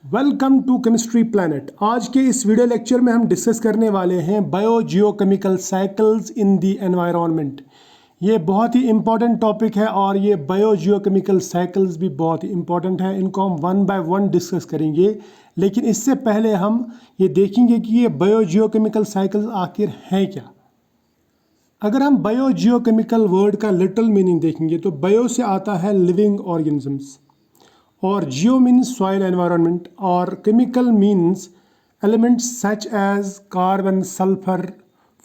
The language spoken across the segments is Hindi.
Welcome to chemistry planet. आज के इस वीडियो लेक्चर में हम डिस्कस करने वाले हैं bio geochemical cycles in the environment. ये बहुत ही इम्पॉर्टेंट टॉपिक है और ये बायो जियोकेमिकल साइकिल्स भी बहुत ही इम्पॉर्टेंट है। इनको हम वन बाय वन डिस्कस करेंगे, लेकिन इससे पहले हम ये देखेंगे कि ये बायो जियोकेमिकल साइकिल्स आखिर हैं क्या। अगर हम बायो जियोकेमिकल वर्ड का लिटरल मीनिंग देखेंगे तो बायो से आता है लिविंग ऑर्गेनिजम्स, और जियो मीन्स सॉइल एनवायरनमेंट, और chemical means elements such as carbon, sulphur,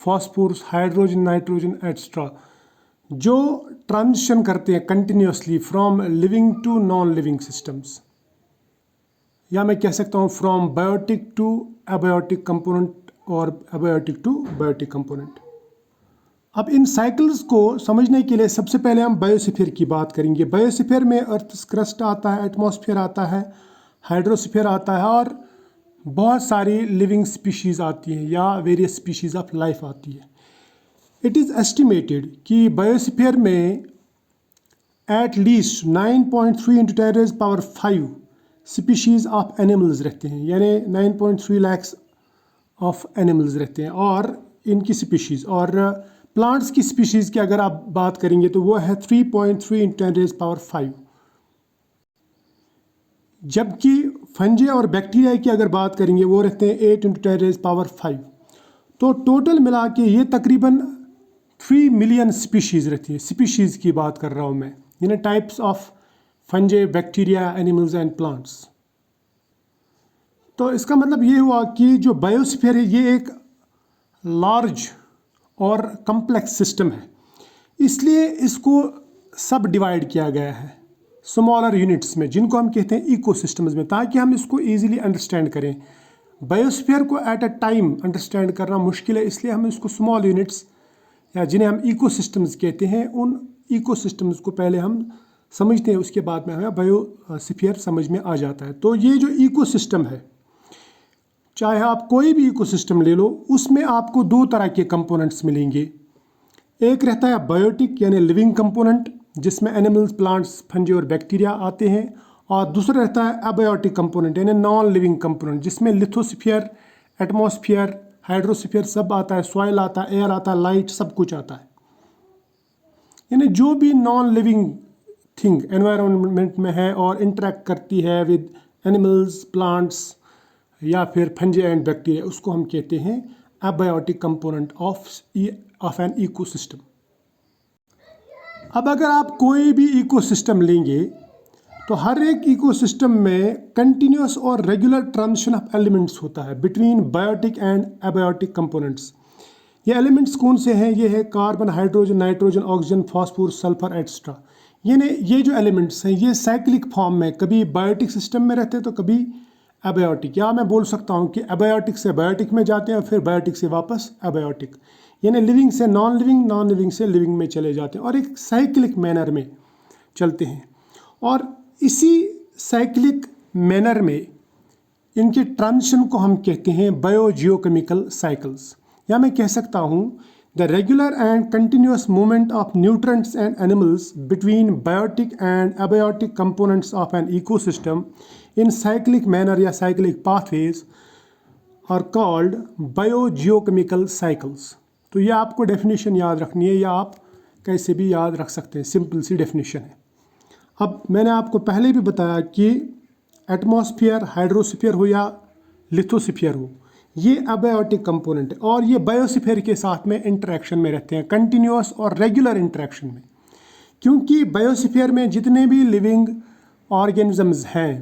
phosphorus, hydrogen, nitrogen etcetera, जो ट्रांजिशन करते हैं continuously from living to non living systems, या मैं कह सकता हूँ from biotic to abiotic component और एबायोटिक टू बायोटिक कंपोनेंट। अब इन साइकिल्स को समझने के लिए सबसे पहले हम बायोस्फीयर की बात करेंगे। बायोस्फीयर में अर्थ क्रस्ट आता है, एटमॉस्फेयर आता है, हाइड्रोस्फीयर आता है, और बहुत सारी लिविंग स्पीशीज़ आती हैं या वेरियस स्पीशीज़ ऑफ लाइफ आती है। इट इज़ एस्टिमेटेड कि बायोस्फीयर में at least 9.3 × 10⁵ species of animals रहते हैं, यानी 9.3 लाख ऑफ एनिमल्स रहते हैं और इनकी स्पीशीज़। और प्लांट्स की स्पीशीज़ की अगर आप बात करेंगे तो वो है 3.3 × 10⁵। जबकि फंजे और बैक्टीरिया की अगर बात करेंगे वो रहते हैं 8 × 10⁵। तो टोटल मिला के ये तकरीबन 3 मिलियन स्पीशीज़ रहती है। स्पीशीज़ की बात कर रहा हूँ मैं, यानी types of फंजे, bacteria, animals and plants. तो इसका मतलब ये हुआ कि जो बायोस्फीयर है ये एक लार्ज और कम्प्लेक्स सिस्टम है, इसलिए इसको सब डिवाइड किया गया है स्मॉलर यूनिट्स में, जिनको हम कहते हैं इकोसिस्टम्स में, ताकि हम इसको इजीली अंडरस्टैंड करें। बायोस्फीयर को एट अ टाइम अंडरस्टैंड करना मुश्किल है, इसलिए हम इसको स्मॉल यूनिट्स या जिन्हें हम इकोसिस्टम्स कहते हैं, उन इकोसिस्टम्स को पहले हम समझते हैं, उसके बाद में हमें बायोस्फीयर समझ में आ जाता है। तो ये जो इकोसिस्टम है, चाहे आप कोई भी इकोसिस्टम ले लो, उसमें आपको दो तरह के कंपोनेंट्स मिलेंगे। एक रहता है बायोटिक यानी लिविंग कंपोनेंट, जिसमें एनिमल्स, प्लांट्स, फंजे और बैक्टीरिया आते हैं, और दूसरा रहता है एबायोटिक कंपोनेंट यानी नॉन लिविंग कंपोनेंट, जिसमें लिथोस्फीयर, एटमॉस्फेयर, हाइड्रोस्फीयर सब आता है, सॉइल आता है, एयर आता है, लाइट, सब कुछ आता है। यानी जो भी नॉन लिविंग थिंग एनवायरनमेंट में है और इंटरेक्ट करती है विद एनिमल्स, प्लांट्स या फिर फंजे एंड बैक्टीरिया, उसको हम कहते हैं abiotic component of an ecosystem. अब अगर आप कोई भी इकोसिस्टम लेंगे तो हर एक इकोसिस्टम में कंटिन्यूस और रेगुलर ट्रांजिशन ऑफ एलिमेंट्स होता है between biotic and abiotic components. ये एलिमेंट्स कौन से हैं? ये है carbon, hydrogen, nitrogen, oxygen, phosphorus, sulphur etcetera. यानी ये जो एलिमेंट्स हैं ये साइक्लिक फॉर्म में कभी बायोटिक सिस्टम में रहते हैं तो कभी एबायोटिक, या मैं बोल सकता हूँ कि एबायोटिक से बायोटिक में जाते हैं और फिर बायोटिक से वापस एबायोटिक, यानी लिविंग से नॉन लिविंग, नॉन लिविंग से लिविंग में चले जाते हैं और एक साइक्लिक मैनर में चलते हैं। और इसी साइक्लिक मैनर में इनके ट्रांजिशन को हम कहते हैं बायो जियोकेमिकल साइकिल्स, या मैं कह सकता हूँ the regular and continuous movement of nutrients and animals between biotic and abiotic components of an ecosystem in cyclic manner या cyclic pathways are called biogeochemical cycles। तो ये आपको डेफिनेशन याद रखनी है, या आप कैसे भी याद रख सकते हैं, सिंपल सी डेफिनेशन है। अब मैंने आपको पहले भी बताया कि एटमॉस्फेयर, हाइड्रोस्फीयर हो या लिथोस्फीयर हो, ये एबायोटिक कंपोनेंट है और ये बायोस्फीयर के साथ में इंटरेक्शन में रहते हैं, कंटिन्यूस और रेगुलर इंटरेक्शन में। क्योंकि बायोस्फीयर में जितने भी लिविंग ऑर्गेनिजम्स हैं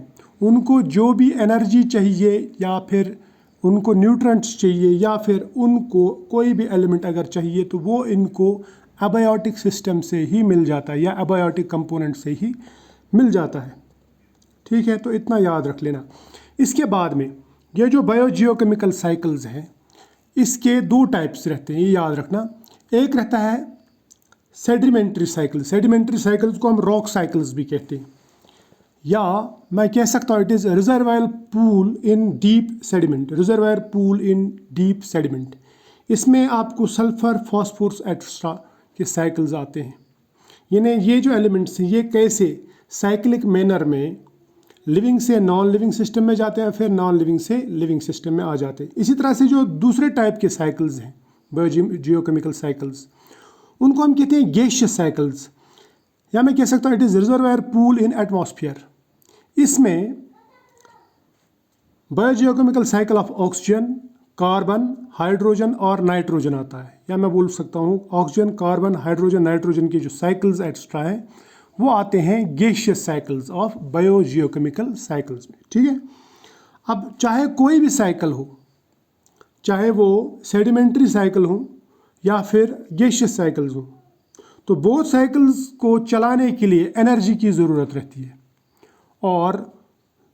उनको जो भी एनर्जी चाहिए या फिर उनको न्यूट्रिएंट्स चाहिए या फिर उनको कोई भी एलिमेंट अगर चाहिए तो वो इनको एबायोटिक सिस्टम से ही मिल जाता है या एबायोटिक कंपोनेंट से ही मिल जाता है। ठीक है, तो इतना याद रख लेना। इसके बाद में ये जो बायोजियोकेमिकल साइकिल्स हैं इसके दो टाइप्स रहते हैं, ये याद रखना। एक रहता है सेडिमेंट्री साइकिल, सेडिमेंट्री साइकिल्स को हम रॉक साइकिल्स भी कहते हैं, या मैं कह सकता हूँ it is reservoir pool in deep sediment, reservoir pool in deep sediment. इसमें आपको सल्फर, फॉस्फोरस एट्सट्रा के साइकिल्स आते हैं। यानी ये जो एलिमेंट्स हैं ये कैसे साइक्लिक मैनर में लिविंग से नॉन लिविंग सिस्टम में जाते हैं, फिर नॉन लिविंग से लिविंग सिस्टम में आ जाते हैं। इसी तरह से जो दूसरे टाइप के साइकिल्स हैं, बायोजियोकेमिकल साइकिल्स, उनको हम कहते हैं गैसियस साइकिल्स, या मैं कह सकता हूँ it is reservoir pool in atmosphere. इसमें biogeochemical cycle of oxygen, carbon, hydrogen और नाइट्रोजन आता है, या मैं बोल सकता हूँ ऑक्सीजन, कार्बन, हाइड्रोजन, नाइट्रोजन के जो साइकिल्स एक्स्ट्रा हैं वो आते हैं gaseous cycles of biogeochemical cycles में। ठीक है, अब चाहे कोई भी साइकिल हो, चाहे वो सेडिमेंट्री साइकिल हो या फिर गैसियस साइकिल्स हो, तो बोथ साइकिल्स को चलाने के लिए एनर्जी की ज़रूरत रहती है। और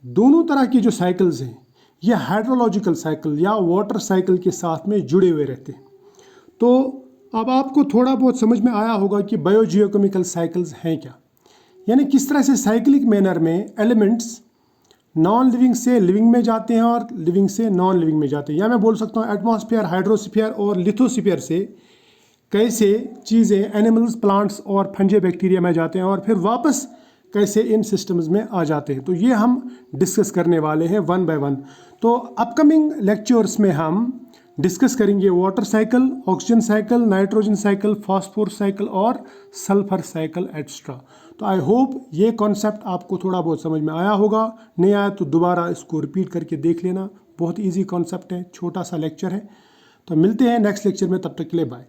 दोनों तरह की जो साइकिल्स हैं ये हाइड्रोलॉजिकल साइकिल या वाटर साइकिल के साथ में जुड़े हुए रहते हैं। तो अब आपको थोड़ा बहुत समझ में आया होगा कि बायोजियोकेमिकल साइकिल्स हैं क्या, यानी किस तरह से साइक्लिक मैनर में एलिमेंट्स नॉन लिविंग से लिविंग में जाते हैं और लिविंग से नॉन लिविंग में जाते हैं, या मैं बोल सकता हूँ एटमॉस्फेयर, हाइड्रोस्फीयर और लिथोस्फीयर से कैसे चीज़ें एनिमल्स, प्लांट्स और फंजे, बैक्टीरिया में जाते हैं और फिर वापस कैसे इन सिस्टम्स में आ जाते हैं। तो ये हम डिस्कस करने वाले हैं वन बाय वन। तो अपकमिंग लेक्चर्स में हम डिस्कस करेंगे water cycle, oxygen cycle, nitrogen cycle, phosphorus cycle और सल्फर साइकिल एक्स्ट्रा। तो आई होप ये कॉन्सेप्ट आपको थोड़ा बहुत समझ में आया होगा। नहीं आया तो दोबारा इसको रिपीट करके देख लेना, बहुत ईजी कॉन्सेप्ट है, छोटा सा लेक्चर है। तो मिलते हैं नेक्स्ट लेक्चर में, तब तक के लिए बाय।